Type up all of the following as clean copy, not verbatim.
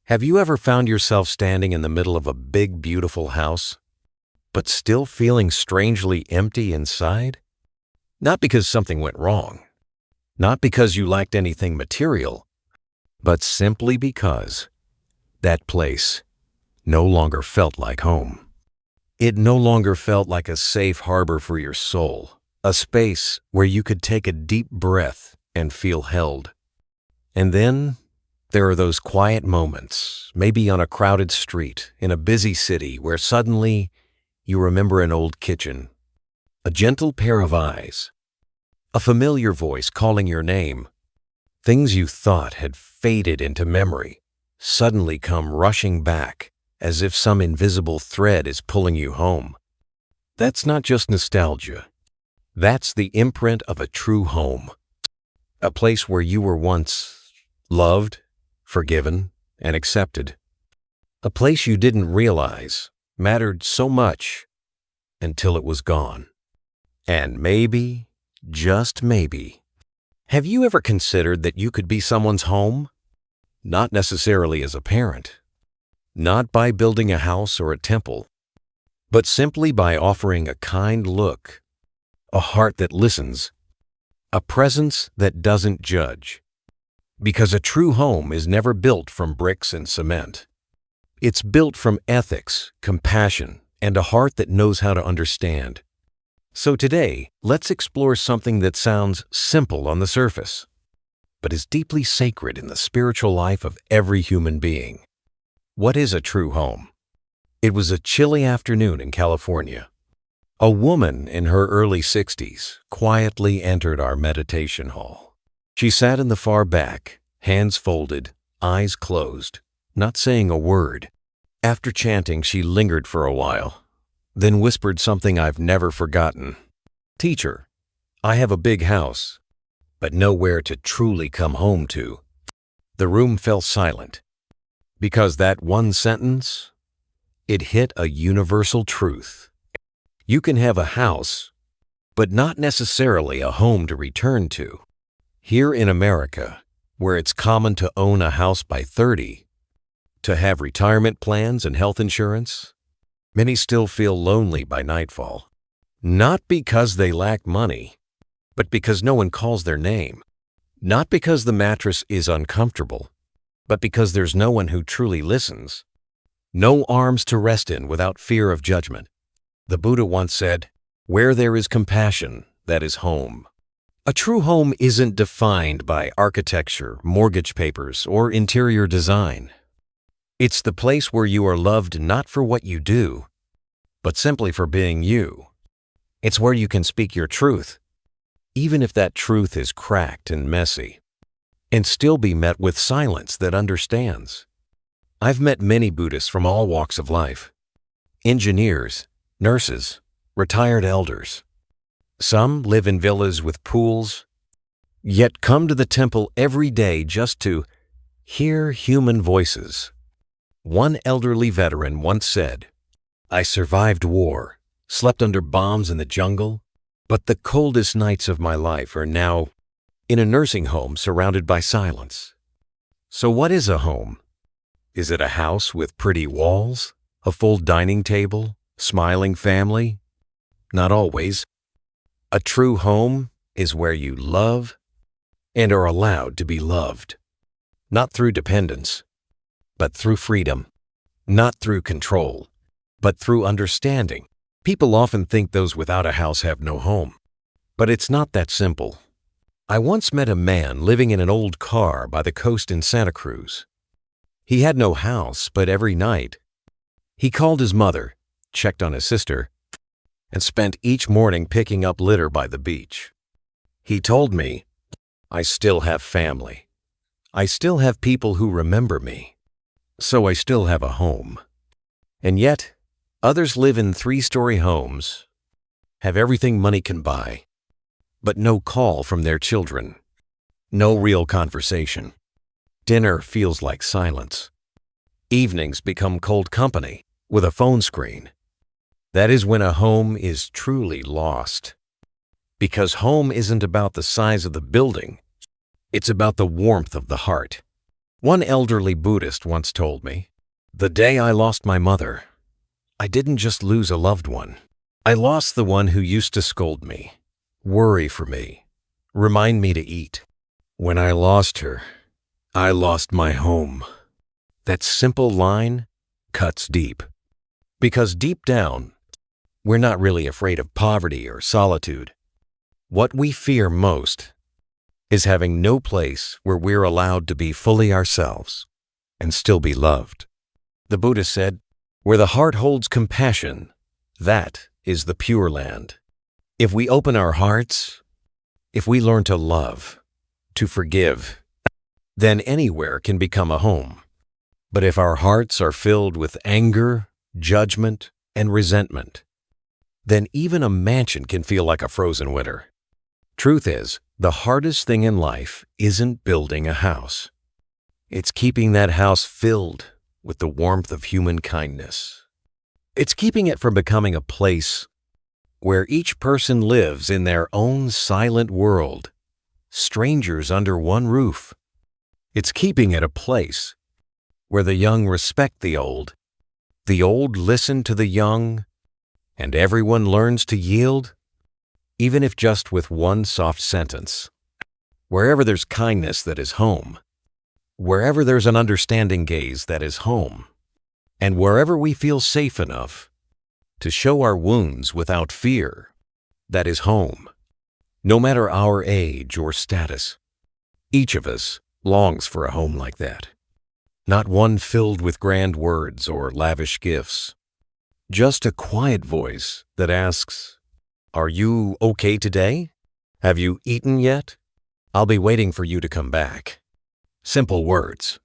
Have you ever found yourself standing in the middle of a big, beautiful house, but still feeling strangely empty inside? Not because something went wrong, not because you lacked anything material, but simply because that place no longer felt like home. It no longer felt like a safe harbor for your soul, a space where you could take a deep breath and feel held. And then there are those quiet moments, maybe on a crowded street, in a busy city, where suddenly you remember an old kitchen, a gentle pair of eyes, a familiar voice calling your name. Things you thought had faded into memory suddenly come rushing back, as if some invisible thread is pulling you home. That's not just nostalgia. That's the imprint of a true home. A place where you were once loved, forgiven, and accepted. A place you didn't realize mattered so much until it was gone. And maybe, just maybe, have you ever considered that you could be someone's home? Not necessarily as a parent, not by building a house or a temple, but simply by offering a kind look, a heart that listens, a presence that doesn't judge. Because a true home is never built from bricks and cement. It's built from ethics, compassion, and a heart that knows how to understand. So today, let's explore something that sounds simple on the surface, but is deeply sacred in the spiritual life of every human being. What is a true home? It was a chilly afternoon in California. A woman in her early 60s quietly entered our meditation hall. She sat in the far back, hands folded, eyes closed, not saying a word. After chanting, she lingered for a while, then whispered something I've never forgotten. "Teacher, I have a big house, but nowhere to truly come home to." The room fell silent, because that one sentence, it hit a universal truth. You can have a house, but not necessarily a home to return to. Here in America, where it's common to own a house by 30, to have retirement plans and health insurance, many still feel lonely by nightfall. Not because they lack money, but because no one calls their name. Not because the mattress is uncomfortable, but because there's no one who truly listens. No arms to rest in without fear of judgment. The Buddha once said, "Where there is compassion, that is home." A true home isn't defined by architecture, mortgage papers, or interior design. It's the place where you are loved not for what you do, but simply for being you. It's where you can speak your truth, even if that truth is cracked and messy, and still be met with silence that understands. I've met many Buddhists from all walks of life. Engineers, nurses, retired elders. Some live in villas with pools, yet come to the temple every day just to hear human voices. One elderly veteran once said, "I survived war, slept under bombs in the jungle, but the coldest nights of my life are now in a nursing home surrounded by silence." So what is a home? Is it a house with pretty walls, a full dining table, smiling family? Not always. A true home is where you love and are allowed to be loved. Not through dependence, but through freedom. Not through control, but through understanding. People often think those without a house have no home, but it's not that simple. I once met a man living in an old car by the coast in Santa Cruz. He had no house, but every night he called his mother, checked on his sister, and spent each morning picking up litter by the beach. He told me, "I still have family. I still have people who remember me. So I still have a home." And yet, others live in 3-story homes, have everything money can buy, but no call from their children, no real conversation. Dinner feels like silence. Evenings become cold company with a phone screen. That is when a home is truly lost. Because home isn't about the size of the building, it's about the warmth of the heart. One elderly Buddhist once told me, "The day I lost my mother, I didn't just lose a loved one. I lost the one who used to scold me, worry for me, remind me to eat. When I lost her, I lost my home." That simple line cuts deep. Because deep down, we're not really afraid of poverty or solitude. What we fear most is having no place where we're allowed to be fully ourselves and still be loved. The Buddha said, "Where the heart holds compassion, that is the Pure Land." If we open our hearts, if we learn to love, to forgive, then anywhere can become a home. But if our hearts are filled with anger, judgment, and resentment, then even a mansion can feel like a frozen winter. Truth is, the hardest thing in life isn't building a house. It's keeping that house filled with the warmth of human kindness. It's keeping it from becoming a place where each person lives in their own silent world, strangers under one roof. It's keeping it a place where the young respect the old listen to the young, and everyone learns to yield, even if just with one soft sentence. Wherever there's kindness, that is home. Wherever there's an understanding gaze, that is home. And wherever we feel safe enough to show our wounds without fear, that is home. No matter our age or status, each of us longs for a home like that. Not one filled with grand words or lavish gifts. Just a quiet voice that asks, "Are you okay today? Have you eaten yet? I'll be waiting for you to come back." Simple words,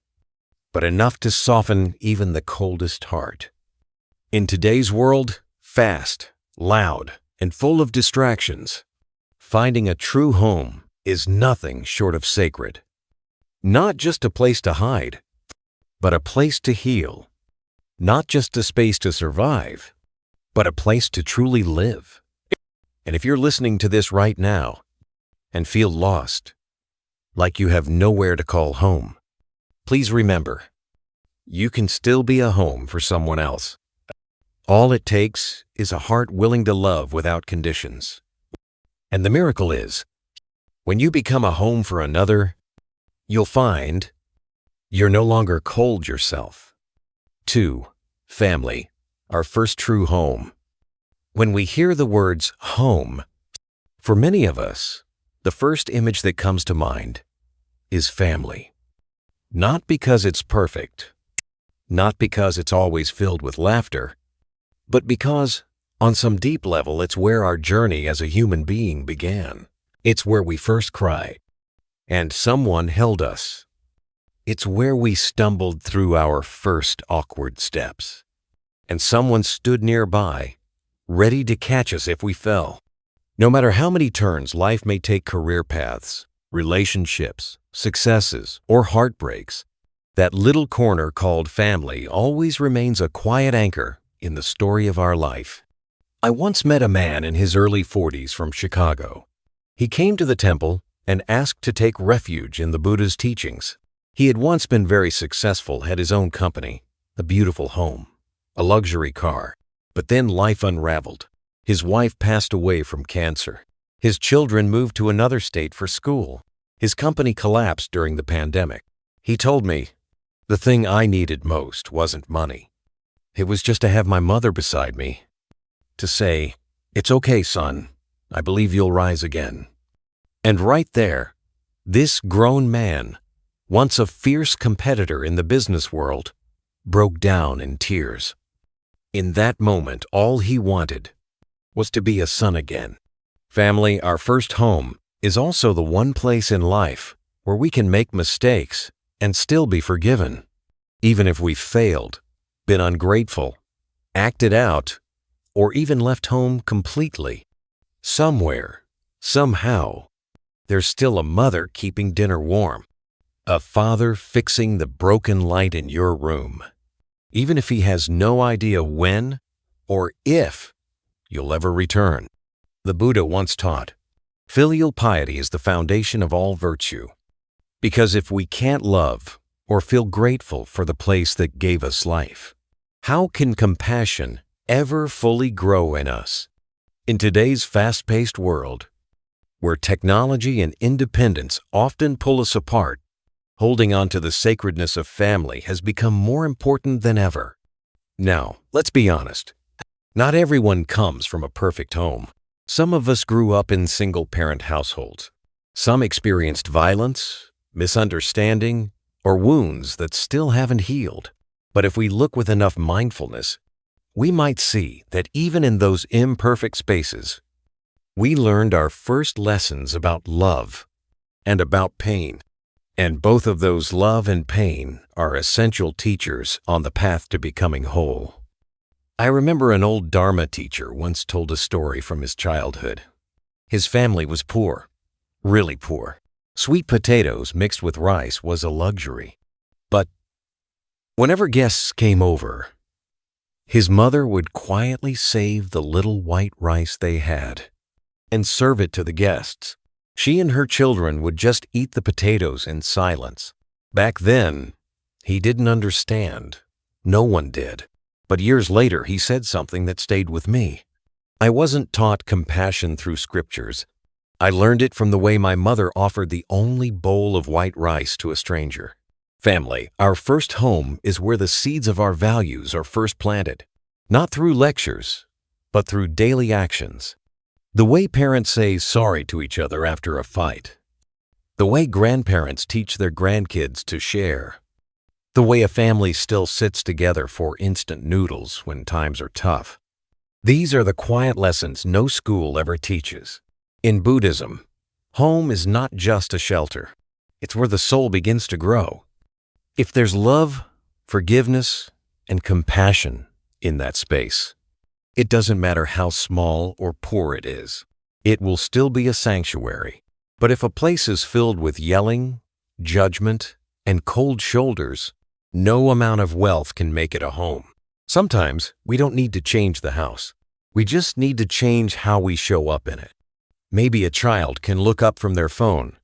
but enough to soften even the coldest heart. In today's world, fast, loud, and full of distractions, finding a true home is nothing short of sacred. Not just a place to hide, but a place to heal. Not just a space to survive, but a place to truly live. And if you're listening to this right now and feel lost, like you have nowhere to call home, please remember, you can still be a home for someone else. All it takes is a heart willing to love without conditions. And the miracle is, when you become a home for another, you'll find you're no longer cold yourself. 2. Family, our first true home. When we hear the words home, for many of us, the first image that comes to mind is family. Not because it's perfect, not because it's always filled with laughter, but because, on some deep level, it's where our journey as a human being began. It's where we first cried, and someone held us. It's where we stumbled through our first awkward steps, and someone stood nearby, ready to catch us if we fell. No matter how many turns life may take, career paths, relationships, successes, or heartbreaks, that little corner called family always remains a quiet anchor in the story of our life. I once met a man in his early 40s from Chicago. He came to the temple and asked to take refuge in the Buddha's teachings. He had once been very successful, had his own company, a beautiful home, a luxury car, but then life unraveled. His wife passed away from cancer. His children moved to another state for school. His company collapsed during the pandemic. He told me, "The thing I needed most wasn't money. It was just to have my mother beside me, to say, 'It's okay, son. I believe you'll rise again.'" And right there, this grown man, once a fierce competitor in the business world, broke down in tears. In that moment, all he wanted was to be a son again. Family, our first home, is also the one place in life where we can make mistakes and still be forgiven. Even if we failed, been ungrateful, acted out, or even left home completely. Somewhere, somehow, there's still a mother keeping dinner warm, a father fixing the broken light in your room, even if he has no idea when or if you'll ever return. The Buddha once taught, filial piety is the foundation of all virtue, because if we can't love, or feel grateful for the place that gave us life. How can compassion ever fully grow in us? In today's fast-paced world, where technology and independence often pull us apart, holding on to the sacredness of family has become more important than ever. Now, let's be honest. Not everyone comes from a perfect home. Some of us grew up in single-parent households. Some experienced violence, misunderstanding, or wounds that still haven't healed. But if we look with enough mindfulness, we might see that even in those imperfect spaces, we learned our first lessons about love and about pain. And both of those love and pain are essential teachers on the path to becoming whole. I remember an old Dharma teacher once told a story from his childhood. His family was poor, really poor. Sweet potatoes mixed with rice was a luxury. But whenever guests came over, his mother would quietly save the little white rice they had and serve it to the guests. She and her children would just eat the potatoes in silence. Back then, he didn't understand. No one did. But years later, he said something that stayed with me. I wasn't taught compassion through scriptures. I learned it from the way my mother offered the only bowl of white rice to a stranger. Family, our first home, is where the seeds of our values are first planted. Not through lectures, but through daily actions. The way parents say sorry to each other after a fight. The way grandparents teach their grandkids to share. The way a family still sits together for instant noodles when times are tough. These are the quiet lessons no school ever teaches. In Buddhism, home is not just a shelter. It's where the soul begins to grow. If there's love, forgiveness, and compassion in that space, it doesn't matter how small or poor it is. It will still be a sanctuary. But if a place is filled with yelling, judgment, and cold shoulders, no amount of wealth can make it a home. Sometimes we don't need to change the house. We just need to change how we show up in it. Maybe a child can look up from their phone,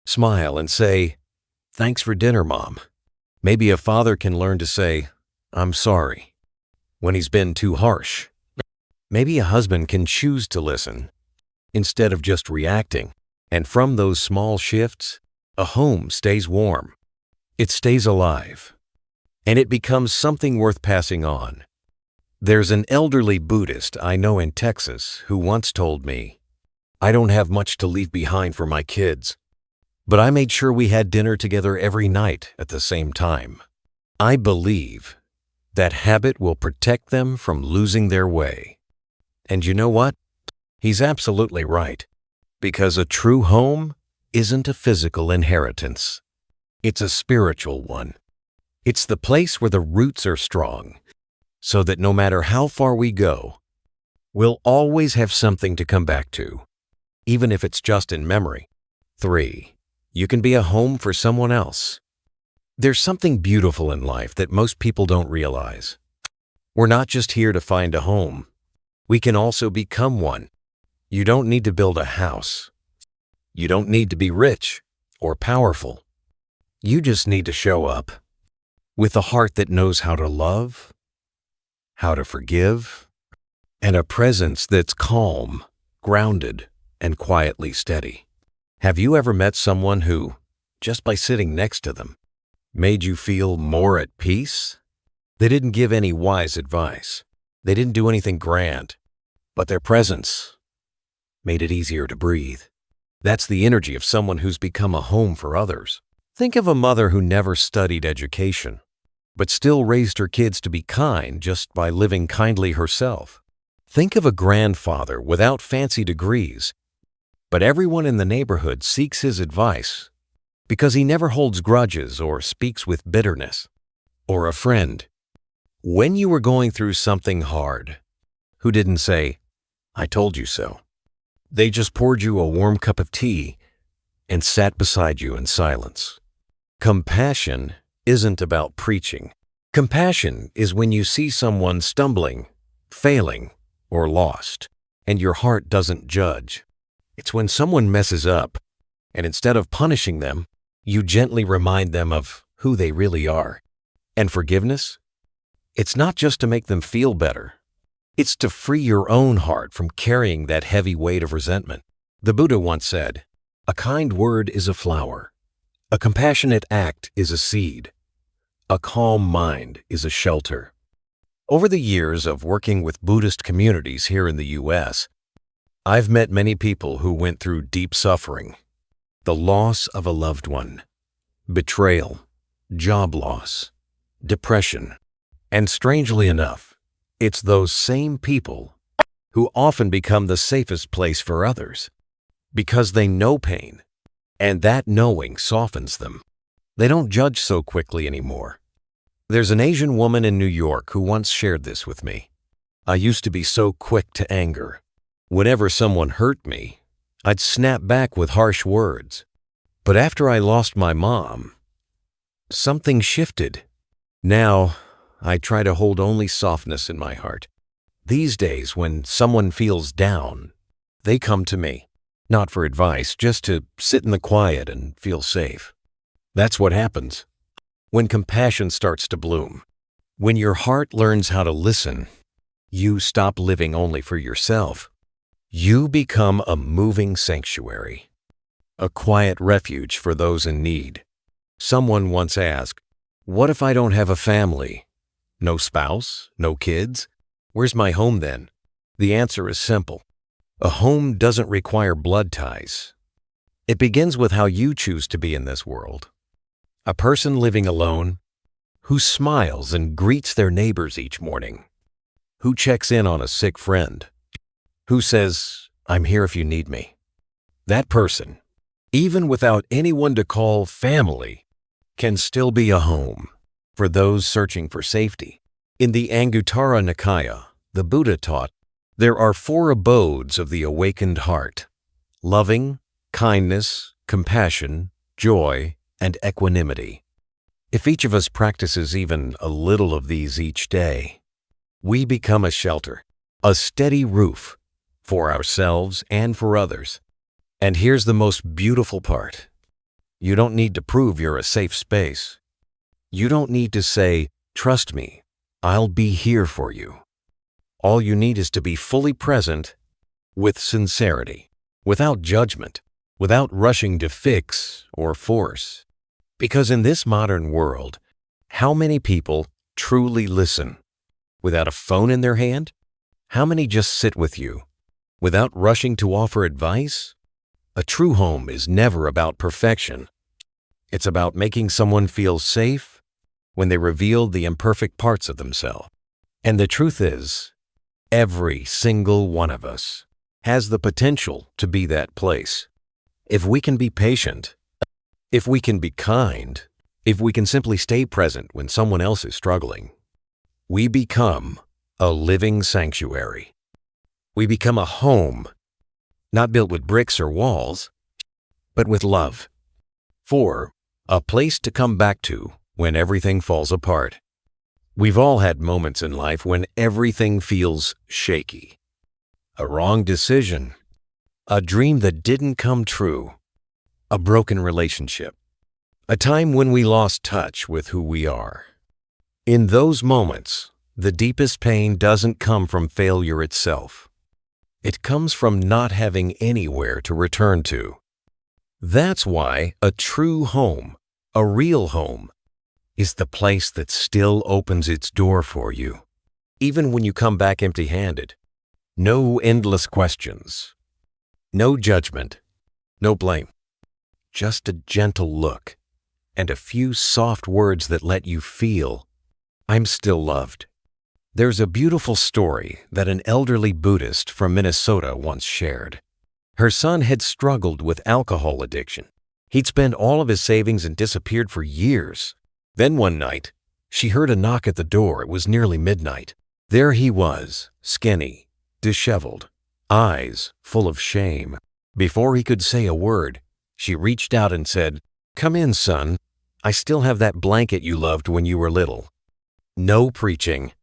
smile, and say, "Thanks for dinner, Mom." Maybe a father can learn to say, "I'm sorry," when he's been too harsh. Maybe a husband can choose to listen instead of just reacting. And from those small shifts, a home stays warm. It stays alive. And it becomes something worth passing on. There's an elderly Buddhist I know in Texas who once told me, "I don't have much to leave behind for my kids, but I made sure we had dinner together every night at the same time." I believe that habit will protect them from losing their way. And you know what? He's absolutely right. Because a true home isn't a physical inheritance. It's a spiritual one. It's the place where the roots are strong, so that no matter how far we go, we'll always have something to come back to, even if it's just in memory. 3. You can be a home for someone else. There's something beautiful in life that most people don't realize. We're not just here to find a home. We can also become one. You don't need to build a house. You don't need to be rich or powerful. You just need to show up with a heart that knows how to love, how to forgive, and a presence that's calm, grounded, and quietly steady. Have you ever met someone who, just by sitting next to them, made you feel more at peace? They didn't give any wise advice. They didn't do anything grand, but their presence made it easier to breathe. That's the energy of someone who's become a home for others. Think of a mother who never studied education, but still raised her kids to be kind just by living kindly herself. Think of a grandfather without fancy degrees, but everyone in the neighborhood seeks his advice because he never holds grudges or speaks with bitterness. Or a friend, when you were going through something hard, who didn't say, "I told you so." They just poured you a warm cup of tea and sat beside you in silence. Compassion isn't about preaching. Compassion is when you see someone stumbling, failing, or lost, and your heart doesn't judge. It's when someone messes up, and instead of punishing them, you gently remind them of who they really are. And forgiveness? It's not just to make them feel better. It's to free your own heart from carrying that heavy weight of resentment. The Buddha once said, "A kind word is a flower. A compassionate act is a seed. A calm mind is a shelter." Over the years of working with Buddhist communities here in the U.S., I've met many people who went through deep suffering, the loss of a loved one, betrayal, job loss, depression, and strangely enough, it's those same people who often become the safest place for others because they know pain, and that knowing softens them. They don't judge so quickly anymore. There's an Asian woman in New York who once shared this with me. "I used to be so quick to anger. Whenever someone hurt me, I'd snap back with harsh words. But after I lost my mom, something shifted. Now, I try to hold only softness in my heart. These days, when someone feels down, they come to me, not for advice, just to sit in the quiet and feel safe." That's what happens when compassion starts to bloom. When your heart learns how to listen, you stop living only for yourself. You become a moving sanctuary, a quiet refuge for those in need. Someone once asked, "What if I don't have a family? No spouse, no kids? Where's my home then?" The answer is simple. A home doesn't require blood ties. It begins with how you choose to be in this world. A person living alone, who smiles and greets their neighbors each morning, who checks in on a sick friend, who says, "I'm here if you need me." That person, even without anyone to call family, can still be a home for those searching for safety. In the Anguttara Nikaya, the Buddha taught, there are 4 abodes of the awakened heart: loving, kindness, compassion, joy, and equanimity. If each of us practices even a little of these each day, we become a shelter, a steady roof for ourselves and for others. And here's the most beautiful part. You don't need to prove you're a safe space. You don't need to say, "Trust me, I'll be here for you." All you need is to be fully present with sincerity, without judgment, without rushing to fix or force. Because in this modern world, how many people truly listen without a phone in their hand? How many just sit with you without rushing to offer advice? A true home is never about perfection. It's about making someone feel safe when they reveal the imperfect parts of themselves. And the truth is, every single one of us has the potential to be that place. If we can be patient, if we can be kind, if we can simply stay present when someone else is struggling, we become a living sanctuary. We become a home, not built with bricks or walls, but with love. A place to come back to when everything falls apart. We've all had moments in life when everything feels shaky. A wrong decision, a dream that didn't come true, a broken relationship, a time when we lost touch with who we are. In those moments, the deepest pain doesn't come from failure itself. It comes from not having anywhere to return to. That's why a true home, a real home, is the place that still opens its door for you, even when you come back empty-handed. No endless questions, no judgment, no blame, just a gentle look and a few soft words that let you feel, "I'm still loved." There's a beautiful story that an elderly Buddhist from Minnesota once shared. Her son had struggled with alcohol addiction. He'd spent all of his savings and disappeared for years. Then one night, she heard a knock at the door. It was nearly midnight. There he was, skinny, disheveled, eyes full of shame. Before he could say a word, she reached out and said, "Come in, son. I still have that blanket you loved when you were little." No preaching,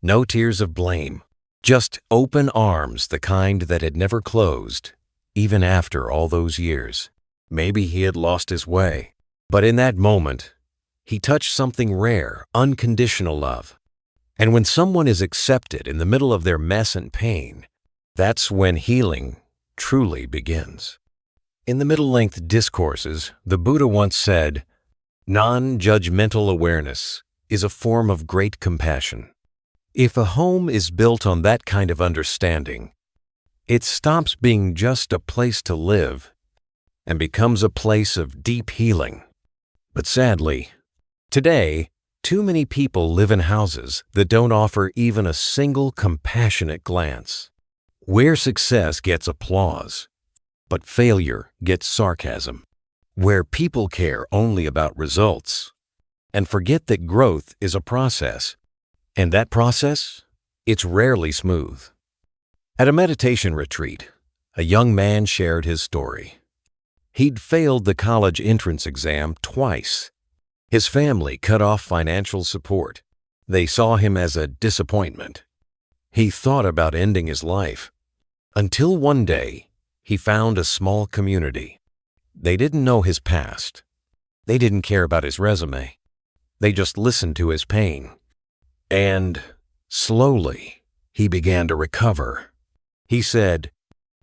no tears of blame, just open arms, the kind that had never closed, even after all those years. Maybe he had lost his way, but in that moment, He touched something rare, unconditional love. And when someone is accepted in the middle of their mess and pain, that's when healing truly begins. In the middle-length discourses, the Buddha once said, "Non-judgmental awareness is a form of great compassion." If a home is built on that kind of understanding, it stops being just a place to live and becomes a place of deep healing. But sadly, today, too many people live in houses that don't offer even a single compassionate glance, where success gets applause, but failure gets sarcasm, where people care only about results and forget that growth is a process, and that process, it's rarely smooth. At a meditation retreat, a young man shared his story. He'd failed the college entrance exam twice. His family cut off financial support. They saw him as a disappointment. He thought about ending his life, until one day he found a small community. They didn't know his past. They didn't care about his resume. They just listened to his pain. And slowly, he began to recover. He said,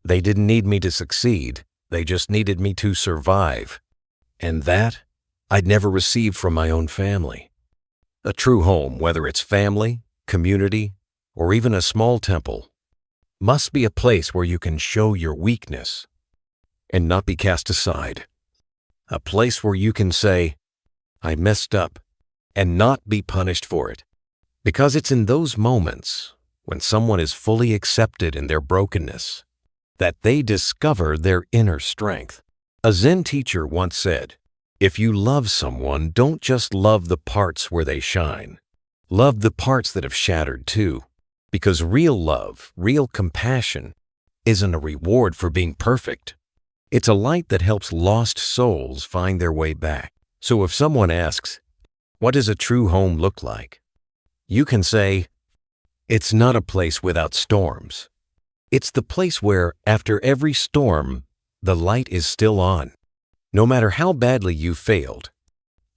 "They didn't need me to succeed. They just needed me to survive. And that I'd never received from my own family." A true home, whether it's family, community, or even a small temple, must be a place where you can show your weakness and not be cast aside. A place where you can say, "I messed up," and not be punished for it. Because it's in those moments, when someone is fully accepted in their brokenness, that they discover their inner strength. A Zen teacher once said, "If you love someone, don't just love the parts where they shine. Love the parts that have shattered too. Because real love, real compassion, isn't a reward for being perfect. It's a light that helps lost souls find their way back." So if someone asks, "What does a true home look like?" you can say, "It's not a place without storms. It's the place where, after every storm, the light is still on. No matter how badly you failed,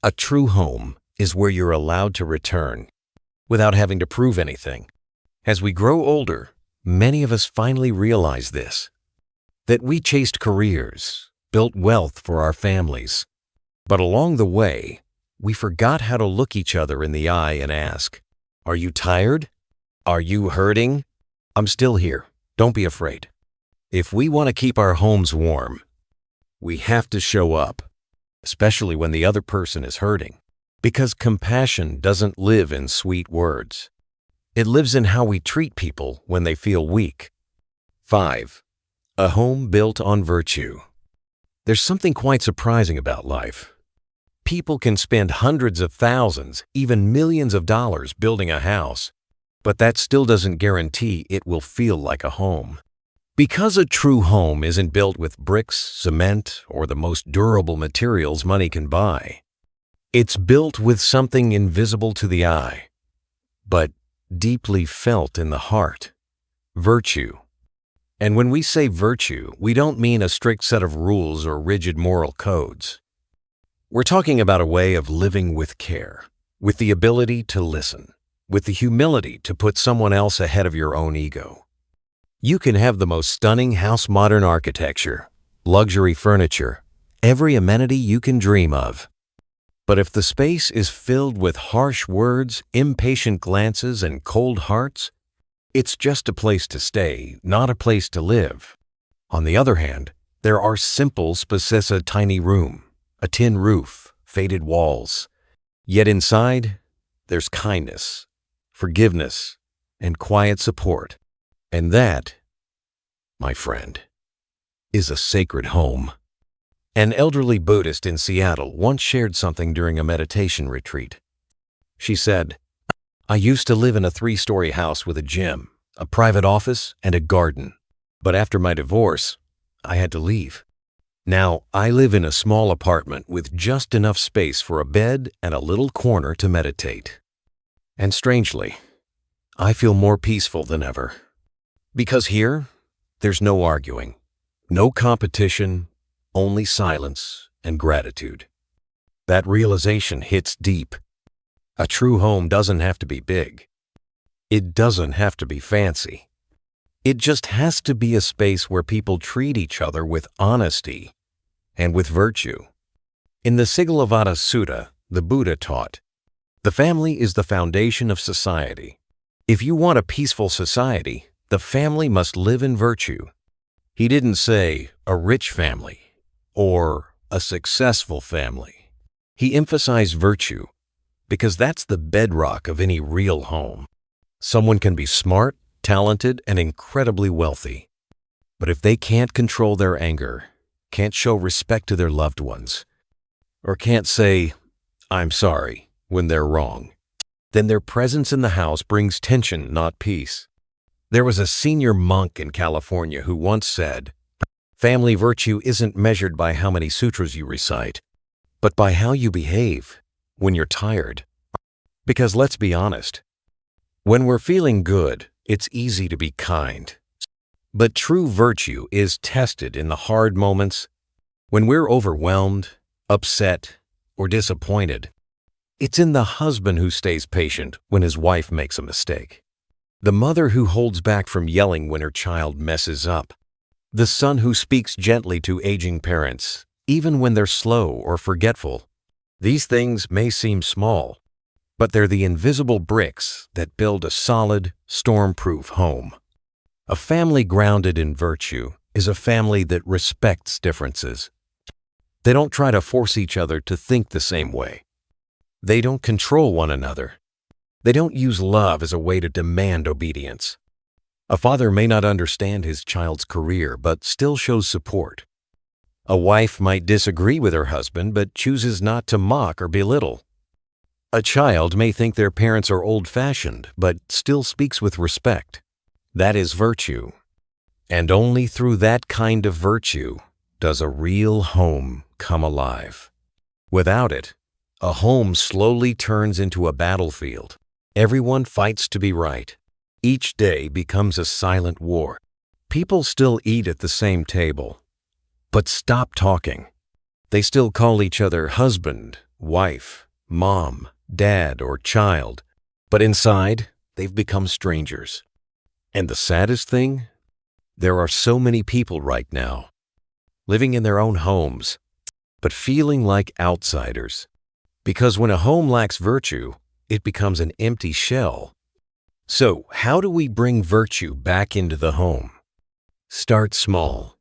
a true home is where you're allowed to return without having to prove anything." As we grow older, many of us finally realize this, that we chased careers, built wealth for our families, but along the way, we forgot how to look each other in the eye and ask, "Are you tired? Are you hurting? I'm still here. Don't be afraid." If we want to keep our homes warm, we have to show up, especially when the other person is hurting, because compassion doesn't live in sweet words. It lives in how we treat people when they feel weak. 5. A home built on virtue. There's something quite surprising about life. People can spend hundreds of thousands, even millions of dollars building a house, but that still doesn't guarantee it will feel like a home. Because a true home isn't built with bricks, cement, or the most durable materials money can buy. It's built with something invisible to the eye, but deeply felt in the heart: virtue. And when we say virtue, we don't mean a strict set of rules or rigid moral codes. We're talking about a way of living with care, with the ability to listen, with the humility to put someone else ahead of your own ego. You can have the most stunning house modern architecture, luxury furniture, every amenity you can dream of. But if the space is filled with harsh words, impatient glances, and cold hearts, it's just a place to stay, not a place to live. On the other hand, there are simple spaces: a tiny room, a tin roof, faded walls. Yet inside, there's kindness, forgiveness, and quiet support. And that, my friend, is a sacred home. An elderly Buddhist in Seattle once shared something during a meditation retreat. She said, "I used to live in a 3-story house with a gym, a private office, and a garden. But after my divorce, I had to leave. Now I live in a small apartment with just enough space for a bed and a little corner to meditate. And strangely, I feel more peaceful than ever. Because here, there's no arguing, no competition, only silence and gratitude." That realization hits deep. A true home doesn't have to be big. It doesn't have to be fancy. It just has to be a space where people treat each other with honesty and with virtue. In the Sigalovada Sutta, the Buddha taught, the family is the foundation of society. If you want a peaceful society, the family must live in virtue. He didn't say a rich family or a successful family. He emphasized virtue because that's the bedrock of any real home. Someone can be smart, talented, and incredibly wealthy. But if they can't control their anger, can't show respect to their loved ones, or can't say, "I'm sorry," when they're wrong, then their presence in the house brings tension, not peace. There was a senior monk in California who once said, "Family virtue isn't measured by how many sutras you recite, but by how you behave when you're tired." Because let's be honest, when we're feeling good, it's easy to be kind. But true virtue is tested in the hard moments when we're overwhelmed, upset, or disappointed. It's in the husband who stays patient when his wife makes a mistake, the mother who holds back from yelling when her child messes up, the son who speaks gently to aging parents, even when they're slow or forgetful. These things may seem small, but they're the invisible bricks that build a solid, storm-proof home. A family grounded in virtue is a family that respects differences. They don't try to force each other to think the same way. They don't control one another. They don't use love as a way to demand obedience. A father may not understand his child's career, but still shows support. A wife might disagree with her husband, but chooses not to mock or belittle. A child may think their parents are old-fashioned, but still speaks with respect. That is virtue. And only through that kind of virtue does a real home come alive. Without it, a home slowly turns into a battlefield. Everyone fights to be right. Each day becomes a silent war. People still eat at the same table, but stop talking. They still call each other husband, wife, mom, dad, or child, but inside, they've become strangers. And the saddest thing? There are so many people right now, living in their own homes, but feeling like outsiders. Because when a home lacks virtue, it becomes an empty shell. So, how do we bring virtue back into the home? Start small.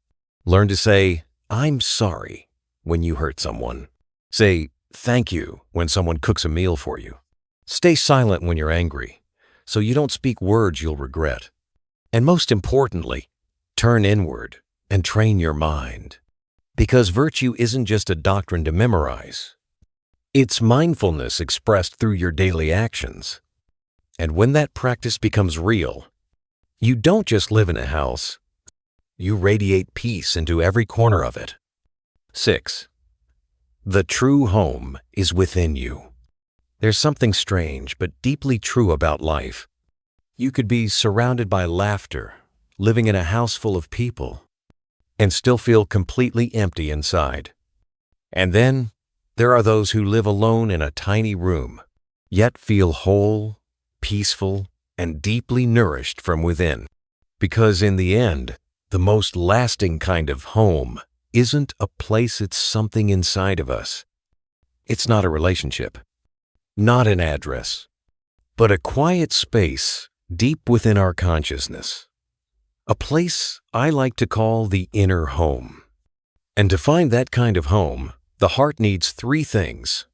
Learn to say, "I'm sorry," when you hurt someone. Say, "Thank you," when someone cooks a meal for you. Stay silent when you're angry, so you don't speak words you'll regret. And most importantly, turn inward and train your mind. Because virtue isn't just a doctrine to memorize. It's mindfulness expressed through your daily actions. And when that practice becomes real, you don't just live in a house, you radiate peace into every corner of it. 6. The true home is within you. There's something strange but deeply true about life. You could be surrounded by laughter, living in a house full of people, and still feel completely empty inside. And then, there are those who live alone in a tiny room, yet feel whole, peaceful, and deeply nourished from within. Because in the end, the most lasting kind of home isn't a place, it's something inside of us. It's not a relationship, not an address, but a quiet space deep within our consciousness. A place I like to call the inner home. And to find that kind of home, the heart needs 3 things: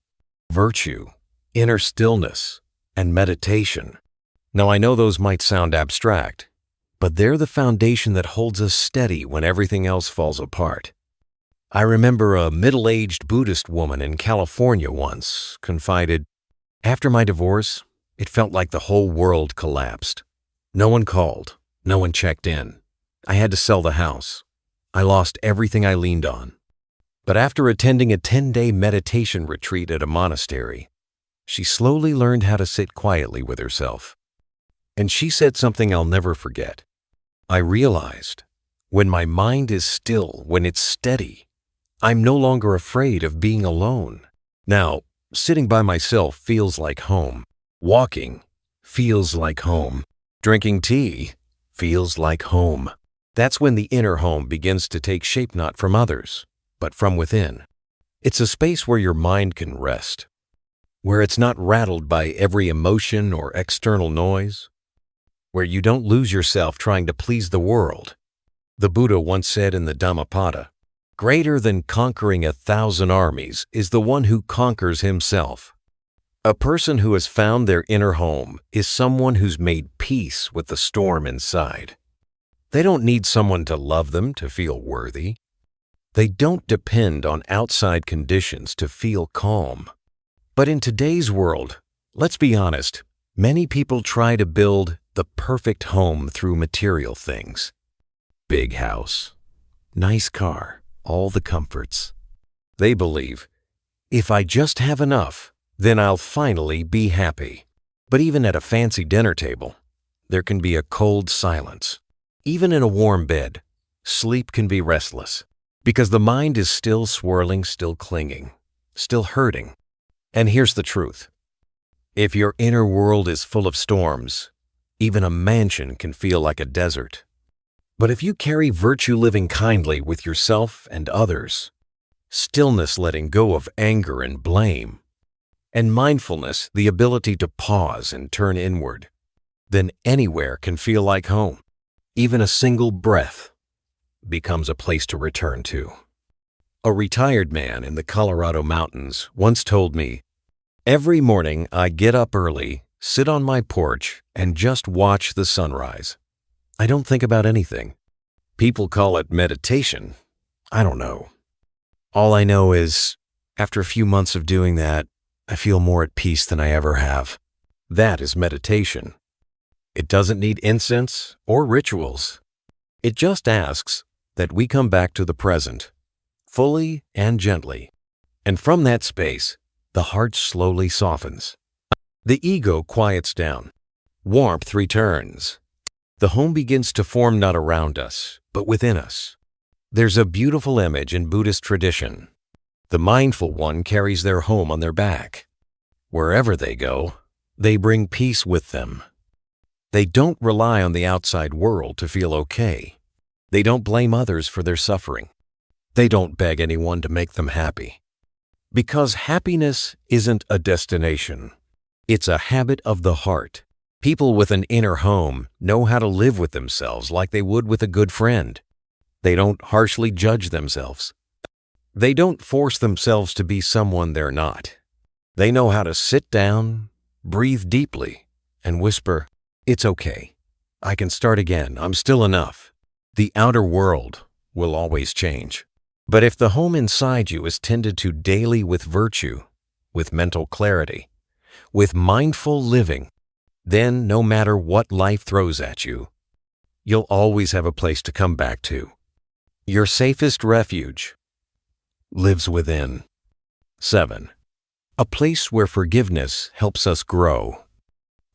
virtue, inner stillness, and meditation. Now I know those might sound abstract, but they're the foundation that holds us steady when everything else falls apart. I remember a middle-aged Buddhist woman in California once confided, "After my divorce, it felt like the whole world collapsed. No one called, no one checked in. I had to sell the house. I lost everything I leaned on. But after attending a 10-day meditation retreat at a monastery, she slowly learned how to sit quietly with herself. And she said something I'll never forget. I realized, when my mind is still, when it's steady, I'm no longer afraid of being alone. Now, sitting by myself feels like home. Walking feels like home. Drinking tea feels like home. That's when the inner home begins to take shape not from others, but from within. It's a space where your mind can rest, where it's not rattled by every emotion or external noise, where you don't lose yourself trying to please the world. The Buddha once said in the Dhammapada, "Greater than conquering 1,000 armies is the one who conquers himself." A person who has found their inner home is someone who's made peace with the storm inside. They don't need someone to love them to feel worthy. They don't depend on outside conditions to feel calm. But in today's world, let's be honest, many people try to build the perfect home through material things. Big house, nice car, all the comforts. They believe, if I just have enough, then I'll finally be happy. But even at a fancy dinner table, there can be a cold silence. Even in a warm bed, sleep can be restless because the mind is still swirling, still clinging, still hurting. And here's the truth. If your inner world is full of storms, even a mansion can feel like a desert. But if you carry virtue living kindly with yourself and others, stillness letting go of anger and blame, and mindfulness the ability to pause and turn inward, then anywhere can feel like home. Even a single breath becomes a place to return to. A retired man in the Colorado mountains once told me, "Every morning I get up early, sit on my porch, and just watch the sunrise. I don't think about anything. People call it meditation. I don't know. All I know is, after a few months of doing that, I feel more at peace than I ever have." That is meditation. It doesn't need incense or rituals. It just asks that we come back to the present, fully and gently. And from that space, the heart slowly softens. The ego quiets down. Warmth returns. The home begins to form not around us, but within us. There's a beautiful image in Buddhist tradition. The mindful one carries their home on their back. Wherever they go, they bring peace with them. They don't rely on the outside world to feel okay. They don't blame others for their suffering. They don't beg anyone to make them happy. Because happiness isn't a destination. It's a habit of the heart. People with an inner home know how to live with themselves like they would with a good friend. They don't harshly judge themselves. They don't force themselves to be someone they're not. They know how to sit down, breathe deeply, and whisper, "It's okay. I can start again. I'm still enough." The outer world will always change. But if the home inside you is tended to daily with virtue, with mental clarity, with mindful living, then no matter what life throws at you, you'll always have a place to come back to. Your safest refuge lives within. 7. A place where forgiveness helps us grow.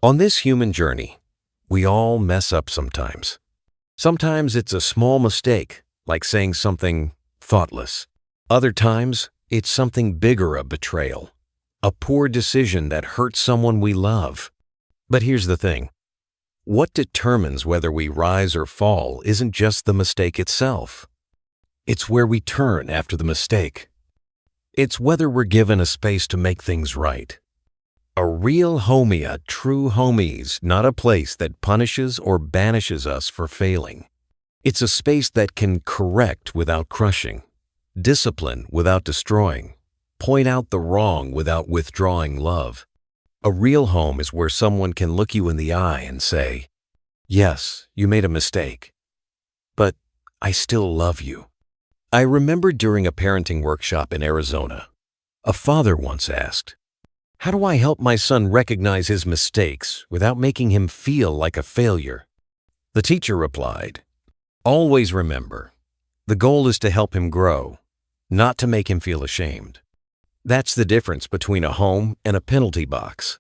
On this human journey, we all mess up sometimes. Sometimes it's a small mistake, like saying something thoughtless. Other times, it's something bigger, a betrayal, a poor decision that hurts someone we love. But here's the thing. What determines whether we rise or fall isn't just the mistake itself. It's where we turn after the mistake. It's whether we're given a space to make things right. A real homie, a true homie's not a place that punishes or banishes us for failing. It's a space that can correct without crushing, discipline without destroying, point out the wrong without withdrawing love. A real home is where someone can look you in the eye and say, "Yes, you made a mistake, but I still love you." I remember during a parenting workshop in Arizona, a father once asked, "How do I help my son recognize his mistakes without making him feel like a failure?" The teacher replied, "Always remember, the goal is to help him grow, not to make him feel ashamed." That's the difference between a home and a penalty box.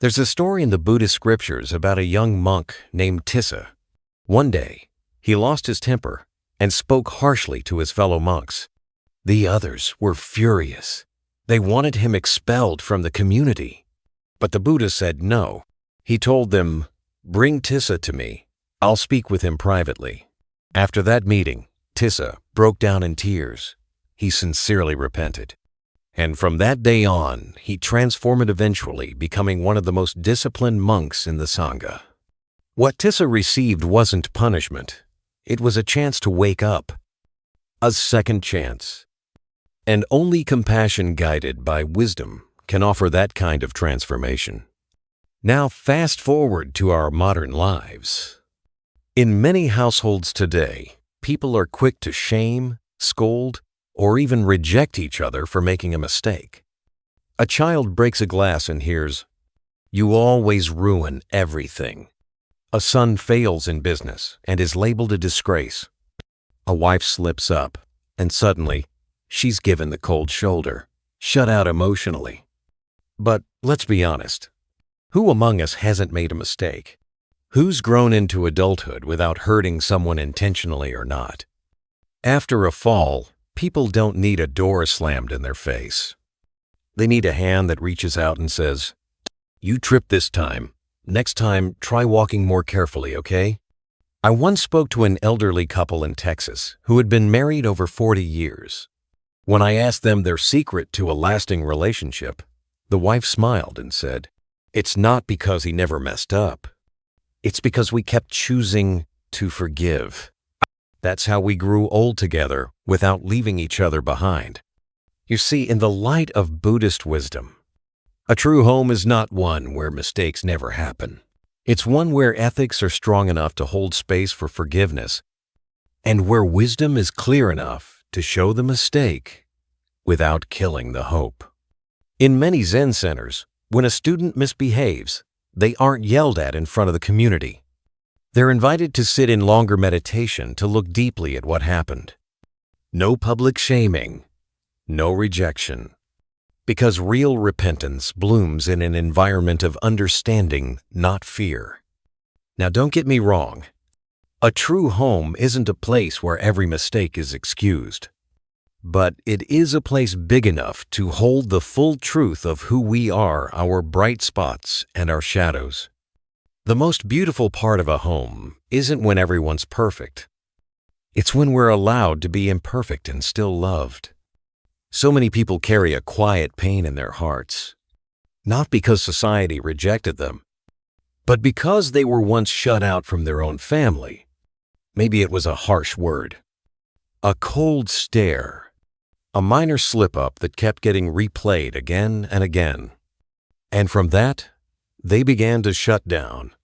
There's a story in the Buddhist scriptures about a young monk named Tissa. One day, he lost his temper and spoke harshly to his fellow monks. The others were furious. They wanted him expelled from the community. But the Buddha said no. He told them, "Bring Tissa to me. I'll speak with him privately." After that meeting, Tissa broke down in tears. He sincerely repented. And from that day on, he transformed eventually, becoming one of the most disciplined monks in the Sangha. What Tissa received wasn't punishment. It was a chance to wake up. A second chance. And only compassion guided by wisdom can offer that kind of transformation. Now fast forward to our modern lives. In many households today, people are quick to shame, scold, or even reject each other for making a mistake. A child breaks a glass and hears, "You always ruin everything." A son fails in business and is labeled a disgrace. A wife slips up, and suddenly, she's given the cold shoulder, shut out emotionally. But let's be honest. Who among us hasn't made a mistake? Who's grown into adulthood without hurting someone intentionally or not? After a fall, people don't need a door slammed in their face. They need a hand that reaches out and says, "You tripped this time. Next time, try walking more carefully, okay?" I once spoke to an elderly couple in Texas who had been married over 40 years. When I asked them their secret to a lasting relationship, the wife smiled and said, "It's not because he never messed up. It's because we kept choosing to forgive." That's how we grew old together without leaving each other behind. You see, in the light of Buddhist wisdom, a true home is not one where mistakes never happen. It's one where ethics are strong enough to hold space for forgiveness, and where wisdom is clear enough to show the mistake without killing the hope. In many Zen centers, when a student misbehaves, they aren't yelled at in front of the community. They're invited to sit in longer meditation to look deeply at what happened. No public shaming, no rejection. Because real repentance blooms in an environment of understanding, not fear. Now don't get me wrong. A true home isn't a place where every mistake is excused. But it is a place big enough to hold the full truth of who we are, our bright spots and our shadows. The most beautiful part of a home isn't when everyone's perfect. It's when we're allowed to be imperfect and still loved. So many people carry a quiet pain in their hearts, not because society rejected them, but because they were once shut out from their own family. Maybe it was a harsh word, a cold stare, a minor slip-up that kept getting replayed again and again. And from that, they began to shut down,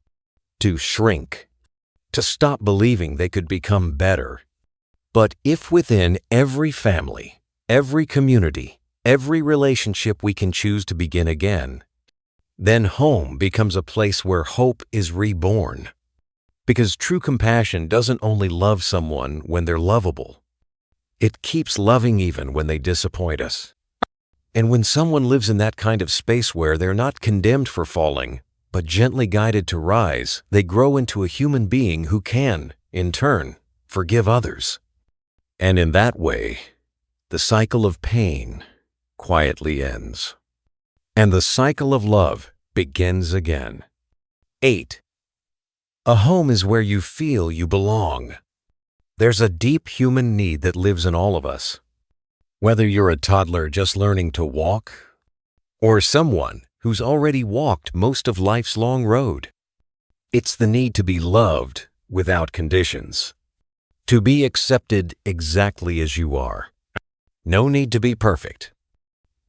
to shrink, to stop believing they could become better. But if within every family, every community, every relationship we can choose to begin again, then home becomes a place where hope is reborn. Because true compassion doesn't only love someone when they're lovable. It keeps loving even when they disappoint us. And when someone lives in that kind of space where they're not condemned for falling, but gently guided to rise, they grow into a human being who can, in turn, forgive others. And in that way, the cycle of pain quietly ends, and the cycle of love begins again. 8. A home is where you feel you belong. There's a deep human need that lives in all of us. Whether you're a toddler just learning to walk, or someone who's already walked most of life's long road, it's the need to be loved without conditions, to be accepted exactly as you are. No need to be perfect.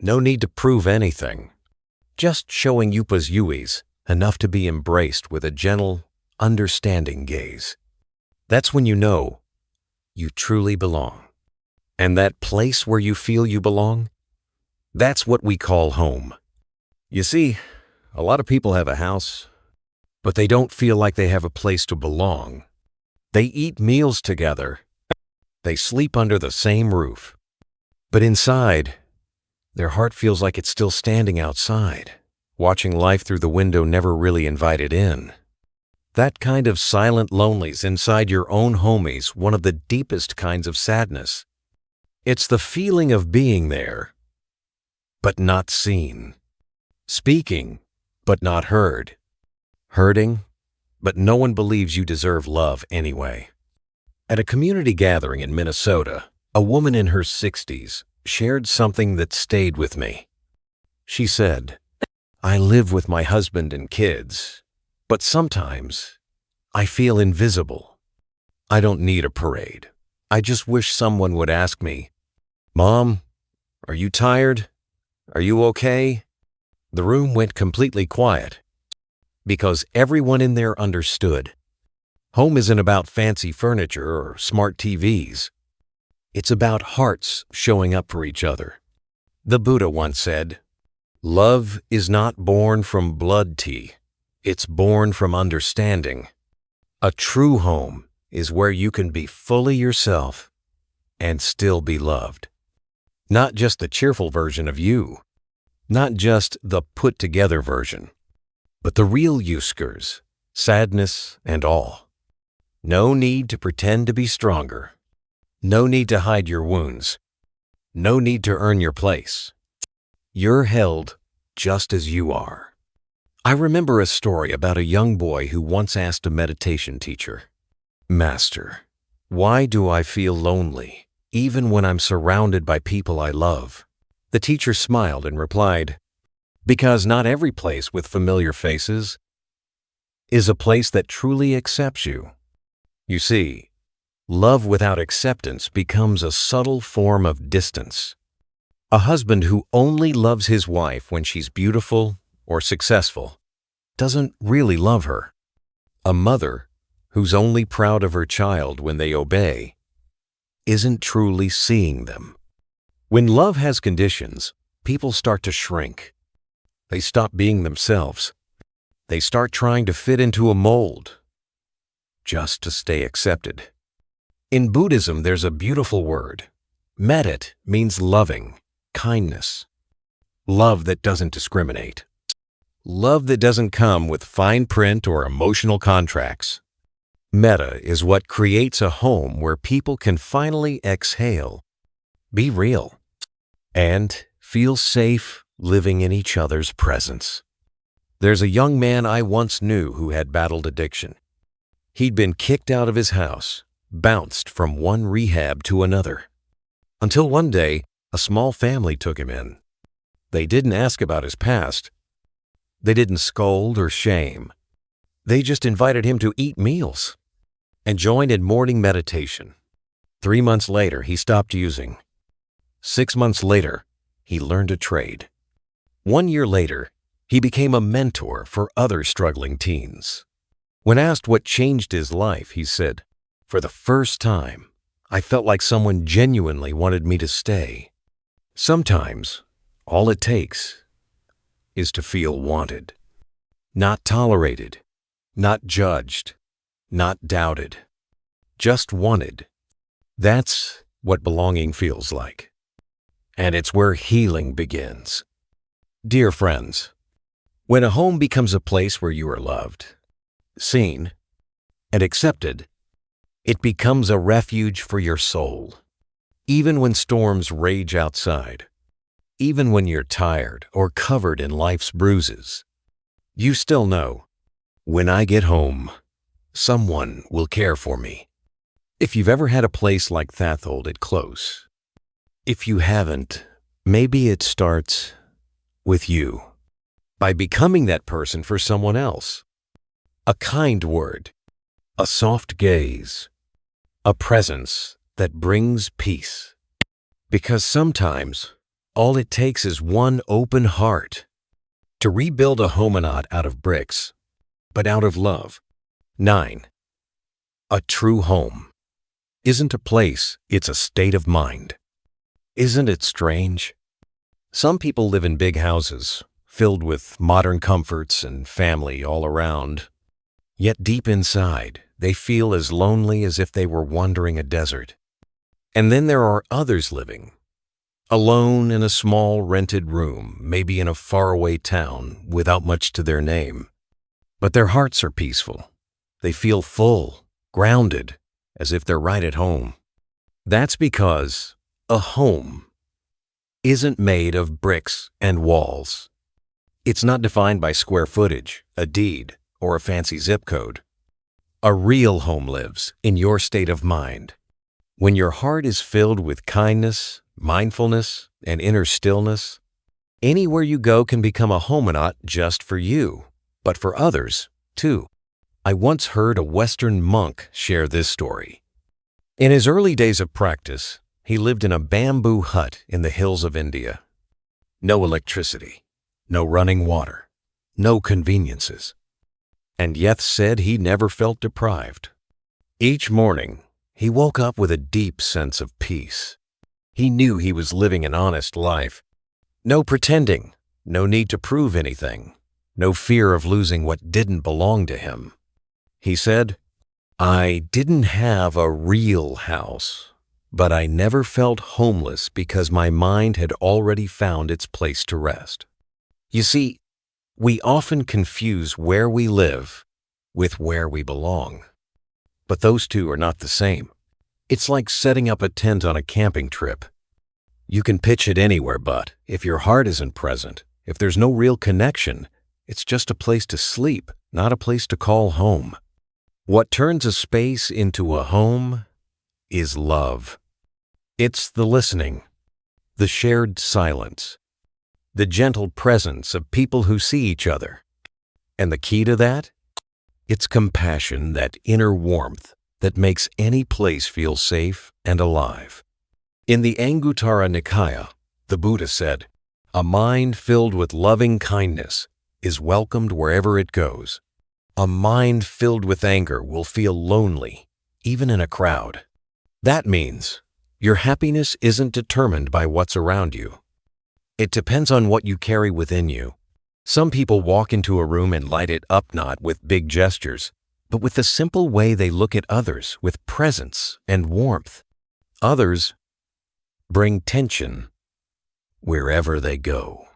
No need to prove anything. Just showing Yupa's Yuis enough to be embraced with a gentle, understanding gaze. That's when you know you truly belong. And that place where you feel you belong, that's what we call home. You see, a lot of people have a house, but they don't feel like they have a place to belong. They eat meals together. They sleep under the same roof. But inside, their heart feels like it's still standing outside, watching life through the window never really invited in. That kind of silent loneliness inside your own home is one of the deepest kinds of sadness. It's the feeling of being there, but not seen. Speaking, but not heard. Hurting, but no one believes you deserve love anyway. At a community gathering in Minnesota, a woman in her 60s shared something that stayed with me. She said, "I live with my husband and kids, but sometimes I feel invisible. I don't need a parade. I just wish someone would ask me, 'Mom, are you tired? Are you okay?'" The room went completely quiet because everyone in there understood. Home isn't about fancy furniture or smart TVs. It's about hearts showing up for each other. The Buddha once said, "Love is not born from blood tea. It's born from understanding." A true home is where you can be fully yourself and still be loved. Not just the cheerful version of you, not just the put-together version, but the real Yuskers, sadness and all. No need to pretend to be stronger. No need to hide your wounds. No need to earn your place. You're held just as you are. I remember a story about a young boy who once asked a meditation teacher, "Master, why do I feel lonely, even when I'm surrounded by people I love?" The teacher smiled and replied, "Because not every place with familiar faces is a place that truly accepts you." You see, love without acceptance becomes a subtle form of distance. A husband who only loves his wife when she's beautiful or successful doesn't really love her. A mother who's only proud of her child when they obey isn't truly seeing them. When love has conditions, people start to shrink. They stop being themselves. They start trying to fit into a mold just to stay accepted. In Buddhism, there's a beautiful word. Medit means loving, kindness. Love that doesn't discriminate. Love that doesn't come with fine print or emotional contracts. Metta is what creates a home where people can finally exhale, be real, and feel safe living in each other's presence. There's a young man I once knew who had battled addiction. He'd been kicked out of his house, bounced from one rehab to another, until one day a small family took him in. They didn't ask about his past. They didn't scold or shame. They just invited him to eat meals and join in morning meditation. 3 months later, he stopped using. 6 months later, he learned a trade. 1 year later, he became a mentor for other struggling teens. When asked what changed his life, he said, "For the first time, I felt like someone genuinely wanted me to stay." Sometimes, all it takes is to feel wanted. Not tolerated, not judged, not doubted. Just wanted. That's what belonging feels like. And it's where healing begins. Dear friends, when a home becomes a place where you are loved, seen, and accepted, it becomes a refuge for your soul. Even when storms rage outside, even when you're tired or covered in life's bruises, you still know, when I get home, someone will care for me. If you've ever had a place like that, hold it close. If you haven't, maybe it starts with you, by becoming that person for someone else. A kind word, a soft gaze, a presence that brings peace. Because sometimes, all it takes is one open heart to rebuild a home not out of bricks, but out of love. 9. A true home isn't a place, it's a state of mind. Isn't it strange? Some people live in big houses, filled with modern comforts and family all around. Yet deep inside, they feel as lonely as if they were wandering a desert. And then there are others living alone in a small rented room, maybe in a faraway town without much to their name. But their hearts are peaceful. They feel full, grounded, as if they're right at home. That's because a home isn't made of bricks and walls. It's not defined by square footage, a deed, or a fancy zip code. A real home lives in your state of mind. When your heart is filled with kindness, mindfulness, and inner stillness, anywhere you go can become a home not just for you, but for others, too. I once heard a Western monk share this story. In his early days of practice, he lived in a bamboo hut in the hills of India. No electricity, no running water, no conveniences. And yet said he never felt deprived. Each morning, he woke up with a deep sense of peace. He knew he was living an honest life. No pretending, no need to prove anything, no fear of losing what didn't belong to him. He said, "I didn't have a real house, but I never felt homeless because my mind had already found its place to rest." You see, we often confuse where we live with where we belong. But those two are not the same. It's like setting up a tent on a camping trip. You can pitch it anywhere, but if your heart isn't present, if there's no real connection, it's just a place to sleep, not a place to call home. What turns a space into a home is love. It's the listening, the shared silence, the gentle presence of people who see each other. And the key to that? It's compassion, that inner warmth that makes any place feel safe and alive. In the Anguttara Nikaya, the Buddha said, "A mind filled with loving kindness is welcomed wherever it goes. A mind filled with anger will feel lonely, even in a crowd." That means your happiness isn't determined by what's around you. It depends on what you carry within you. Some people walk into a room and light it up not with big gestures, but with the simple way they look at others with presence and warmth. Others bring tension wherever they go.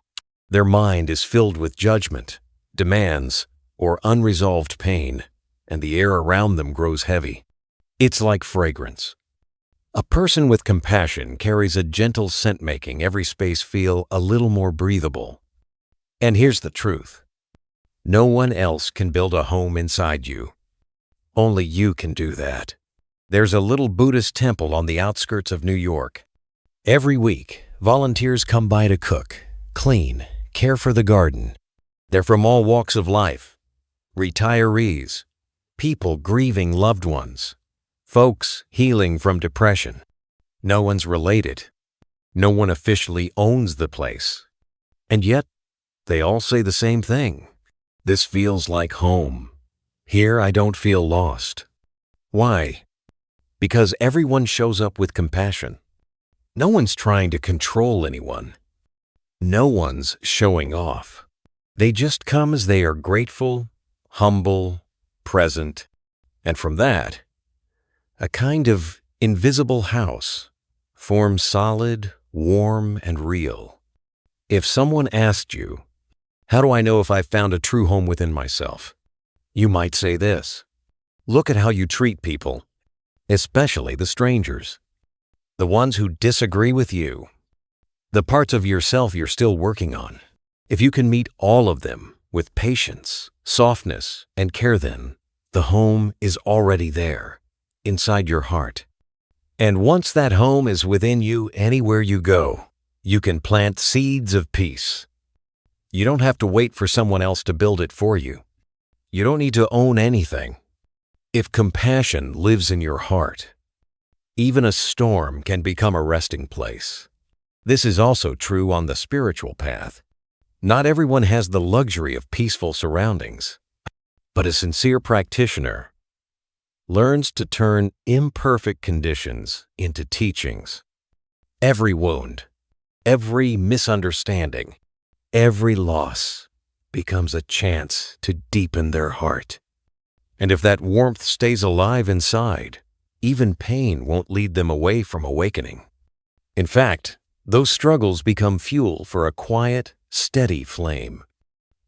Their mind is filled with judgment, demands, or unresolved pain, and the air around them grows heavy. It's like fragrance. A person with compassion carries a gentle scent, making every space feel a little more breathable. And here's the truth. No one else can build a home inside you. Only you can do that. There's a little Buddhist temple on the outskirts of New York. Every week, volunteers come by to cook, clean, care for the garden. They're from all walks of life. Retirees, people grieving loved ones, folks healing from depression. No one's related. No one officially owns the place. And yet, they all say the same thing. This feels like home. Here I don't feel lost. Why? Because everyone shows up with compassion. No one's trying to control anyone. No one's showing off. They just come as they are, grateful, humble, present, and from that, a kind of invisible house forms solid, warm, and real. If someone asked you, "How do I know if I've found a true home within myself?" you might say this: look at how you treat people, especially the strangers, the ones who disagree with you, the parts of yourself you're still working on. If you can meet all of them with patience, softness, and care, then the home is already there, inside your heart. And once that home is within you, anywhere you go, you can plant seeds of peace. You don't have to wait for someone else to build it for you. You don't need to own anything. If compassion lives in your heart, even a storm can become a resting place. This is also true on the spiritual path. Not everyone has the luxury of peaceful surroundings, but a sincere practitioner learns to turn imperfect conditions into teachings. Every wound, every misunderstanding, every loss becomes a chance to deepen their heart. And if that warmth stays alive inside, even pain won't lead them away from awakening. In fact, those struggles become fuel for a quiet, steady flame.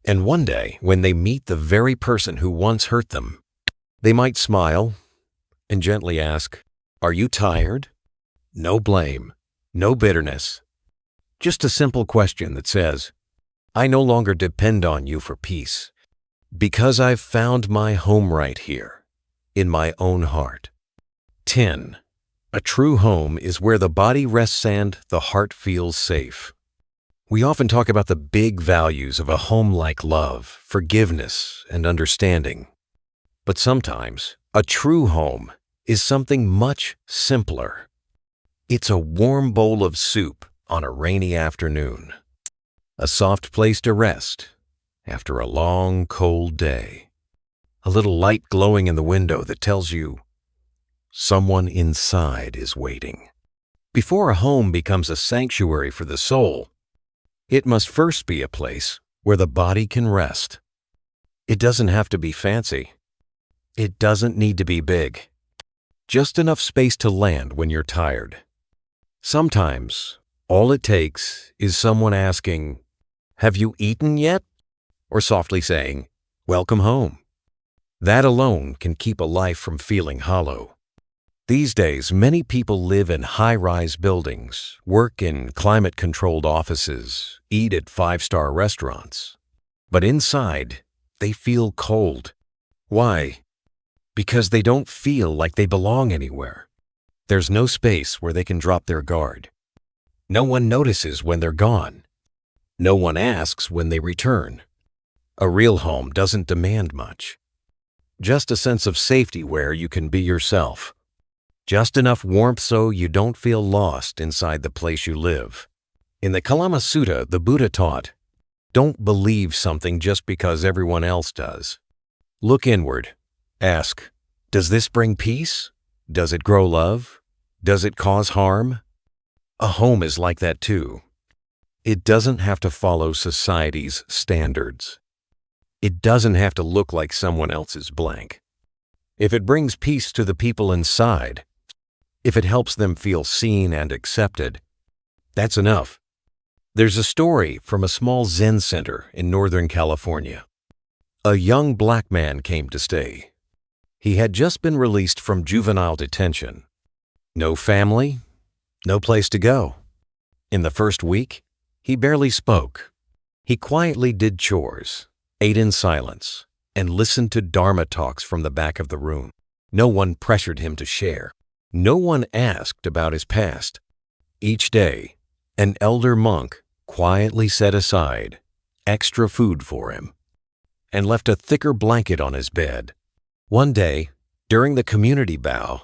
And one day, when they meet the very person who once hurt them, they might smile and gently ask, "Are you tired?" No blame, no bitterness, Just a simple question that says, I no longer depend on you for peace, because I've found my home right here, in my own heart. 10. A true home is where the body rests and the heart feels safe. We often talk about the big values of a home like love, forgiveness, and understanding. But sometimes, a true home is something much simpler. It's a warm bowl of soup on a rainy afternoon. A soft place to rest after a long, cold day. A little light glowing in the window that tells you someone inside is waiting. Before a home becomes a sanctuary for the soul, it must first be a place where the body can rest. It doesn't have to be fancy. It doesn't need to be big. Just enough space to land when you're tired. Sometimes, all it takes is someone asking, "Have you eaten yet?" or softly saying, "Welcome home." That alone can keep a life from feeling hollow. These days, many people live in high-rise buildings, work in climate-controlled offices, eat at five-star restaurants. But inside, they feel cold. Why? Because they don't feel like they belong anywhere. There's no space where they can drop their guard. No one notices when they're gone. No one asks when they return. A real home doesn't demand much. Just a sense of safety where you can be yourself. Just enough warmth so you don't feel lost inside the place you live. In the Kalama Sutta, the Buddha taught, don't believe something just because everyone else does. Look inward. Ask, does this bring peace? Does it grow love? Does it cause harm? A home is like that too. It doesn't have to follow society's standards. It doesn't have to look like someone else's blank. If it brings peace to the people inside, if it helps them feel seen and accepted, that's enough. There's a story from a small Zen center in Northern California. A young black man came to stay. He had just been released from juvenile detention. No family, no place to go. In the first week, he barely spoke. He quietly did chores, ate in silence, and listened to Dharma talks from the back of the room. No one pressured him to share. No one asked about his past. Each day, an elder monk quietly set aside extra food for him and left a thicker blanket on his bed. One day, during the community bow,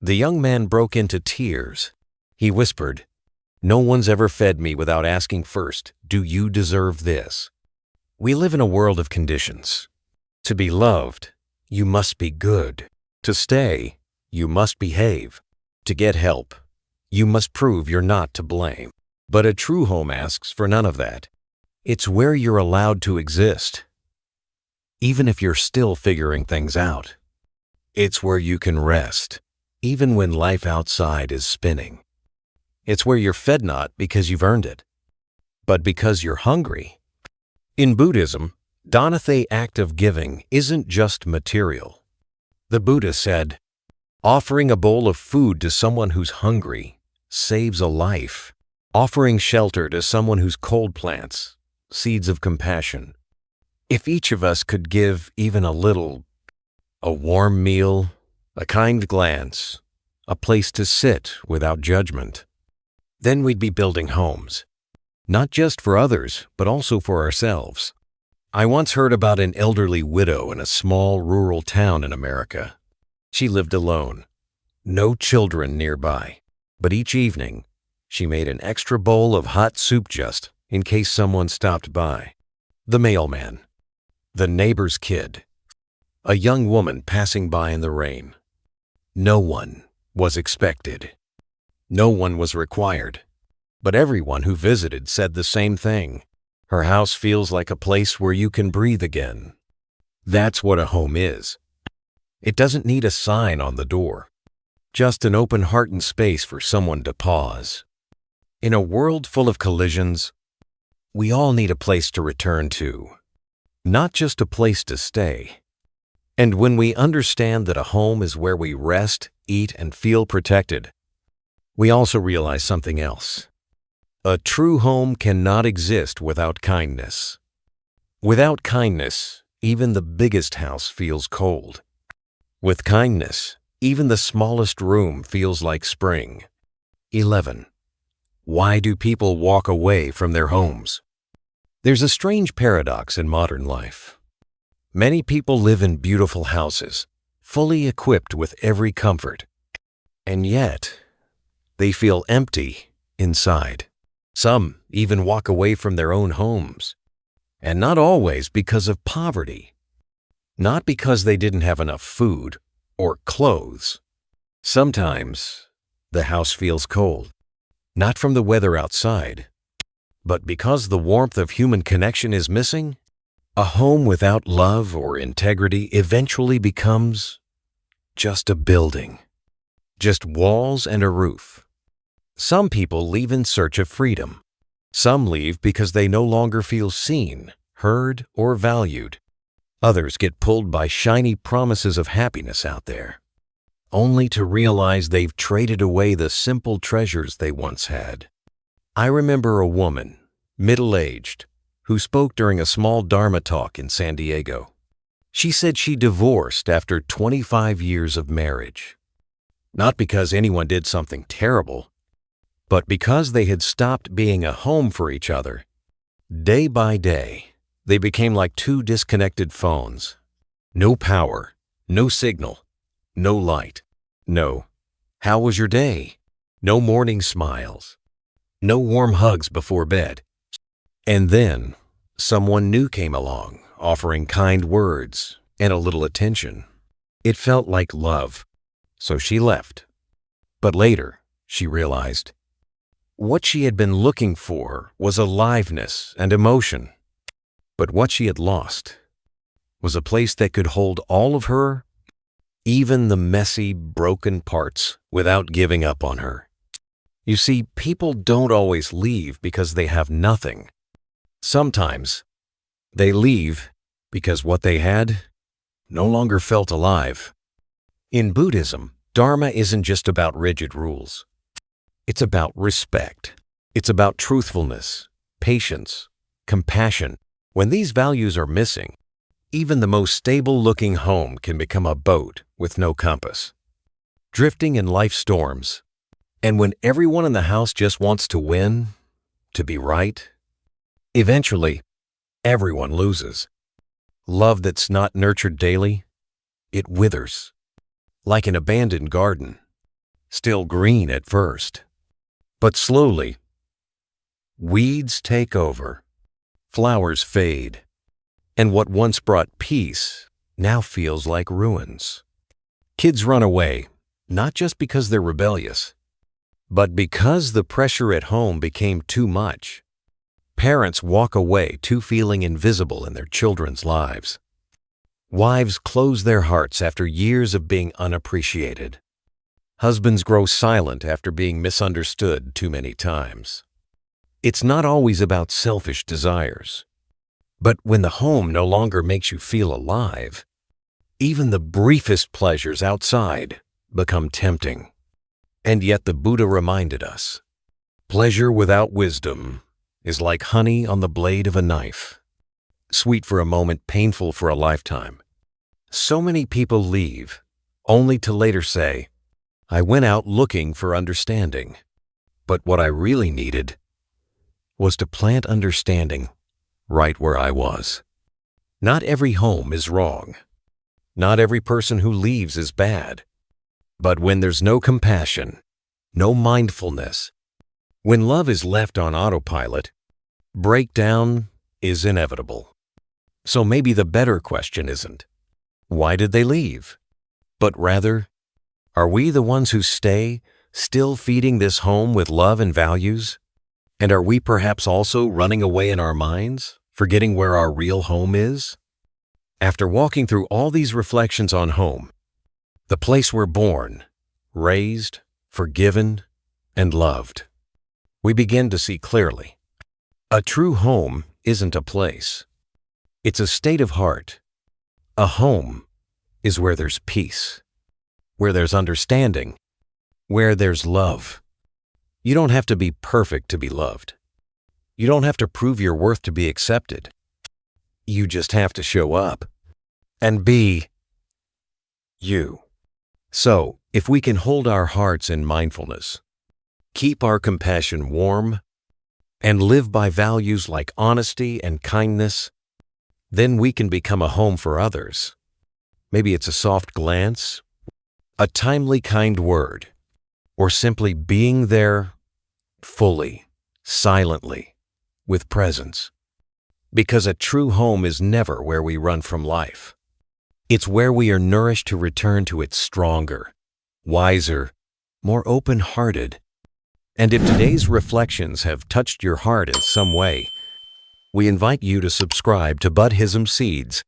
the young man broke into tears. He whispered, "No one's ever fed me without asking first, 'Do you deserve this?'" We live in a world of conditions. To be loved, you must be good. To stay, you must behave. To get help, you must prove you're not to blame. But a true home asks for none of that. It's where you're allowed to exist, even if you're still figuring things out. It's where you can rest, even when life outside is spinning. It's where you're fed not because you've earned it, but because you're hungry. In Buddhism, Dhanathe act of giving isn't just material. The Buddha said, offering a bowl of food to someone who's hungry saves a life. Offering shelter to someone who's cold plants seeds of compassion. If each of us could give even a little, a warm meal, a kind glance, a place to sit without judgment, then we'd be building homes, not just for others, but also for ourselves. I once heard about an elderly widow in a small rural town in America. She lived alone, no children nearby, but each evening, she made an extra bowl of hot soup just in case someone stopped by. The mailman, the neighbor's kid, a young woman passing by in the rain. No one was expected. No one was required. But everyone who visited said the same thing. Her house feels like a place where you can breathe again. That's what a home is. It doesn't need a sign on the door. Just an open heart and space for someone to pause. In a world full of collisions, we all need a place to return to, not just a place to stay. And when we understand that a home is where we rest, eat, and feel protected, we also realize something else. A true home cannot exist without kindness. Without kindness, even the biggest house feels cold. With kindness, even the smallest room feels like spring. 11. Why do people walk away from their homes? There's a strange paradox in modern life. Many people live in beautiful houses, fully equipped with every comfort, and yet they feel empty inside. Some even walk away from their own homes, and not always because of poverty, not because they didn't have enough food or clothes. Sometimes the house feels cold, not from the weather outside, but because the warmth of human connection is missing. A home without love or integrity eventually becomes just a building, just walls and a roof. Some people leave in search of freedom. Some leave because they no longer feel seen, heard, or valued. Others get pulled by shiny promises of happiness out there, only to realize they've traded away the simple treasures they once had. I remember a woman, middle-aged, who spoke during a small Dharma talk in San Diego. She said she divorced after 25 years of marriage. Not because anyone did something terrible, but because they had stopped being a home for each other. Day by day, they became like two disconnected phones. No power, no signal, no light. No, how was your day? No morning smiles. No warm hugs before bed. And then, someone new came along, offering kind words and a little attention. It felt like love, so she left. But later, she realized what she had been looking for was aliveness and emotion. But what she had lost was a place that could hold all of her, even the messy, broken parts, without giving up on her. You see, people don't always leave because they have nothing. Sometimes they leave because what they had no longer felt alive. In Buddhism, Dharma isn't just about rigid rules. It's about respect. It's about truthfulness, patience, compassion. When these values are missing, even the most stable-looking home can become a boat with no compass, drifting in life's storms. And when everyone in the house just wants to win, to be right, eventually, everyone loses. Love that's not nurtured daily, it withers, like an abandoned garden, still green at first. But slowly, weeds take over, flowers fade, and what once brought peace now feels like ruins. Kids run away, not just because they're rebellious, but because the pressure at home became too much. Parents walk away too feeling invisible in their children's lives. Wives close their hearts after years of being unappreciated. Husbands grow silent after being misunderstood too many times. It's not always about selfish desires. But when the home no longer makes you feel alive, even the briefest pleasures outside become tempting. And yet the Buddha reminded us, pleasure without wisdom is like honey on the blade of a knife. Sweet for a moment, painful for a lifetime. So many people leave, only to later say, I went out looking for understanding, but what I really needed was to plant understanding right where I was. Not every home is wrong. Not every person who leaves is bad. But when there's no compassion, no mindfulness, when love is left on autopilot, breakdown is inevitable. So maybe the better question isn't, why did they leave? But rather, are we the ones who stay, still feeding this home with love and values? And are we perhaps also running away in our minds, forgetting where our real home is? After walking through all these reflections on home, the place we're born, raised, forgiven, and loved, we begin to see clearly. A true home isn't a place. It's a state of heart. A home is where there's peace, where there's understanding, where there's love. You don't have to be perfect to be loved. You don't have to prove your worth to be accepted. You just have to show up and be you. So, if we can hold our hearts in mindfulness, keep our compassion warm, and live by values like honesty and kindness, then we can become a home for others. Maybe it's a soft glance, a timely kind word, or simply being there fully, silently, with presence. Because a true home is never where we run from life. It's where we are nourished to return to it stronger, wiser, more open-hearted. And if today's reflections have touched your heart in some way, we invite you to subscribe to Buddhism Seeds,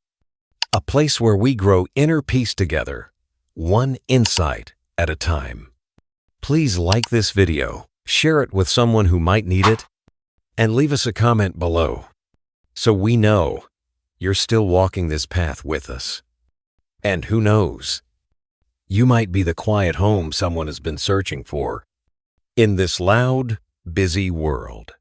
a place where we grow inner peace together, one insight at a time. Please like this video, share it with someone who might need it, and leave us a comment below, so we know you're still walking this path with us. And who knows, you might be the quiet home someone has been searching for in this loud, busy world.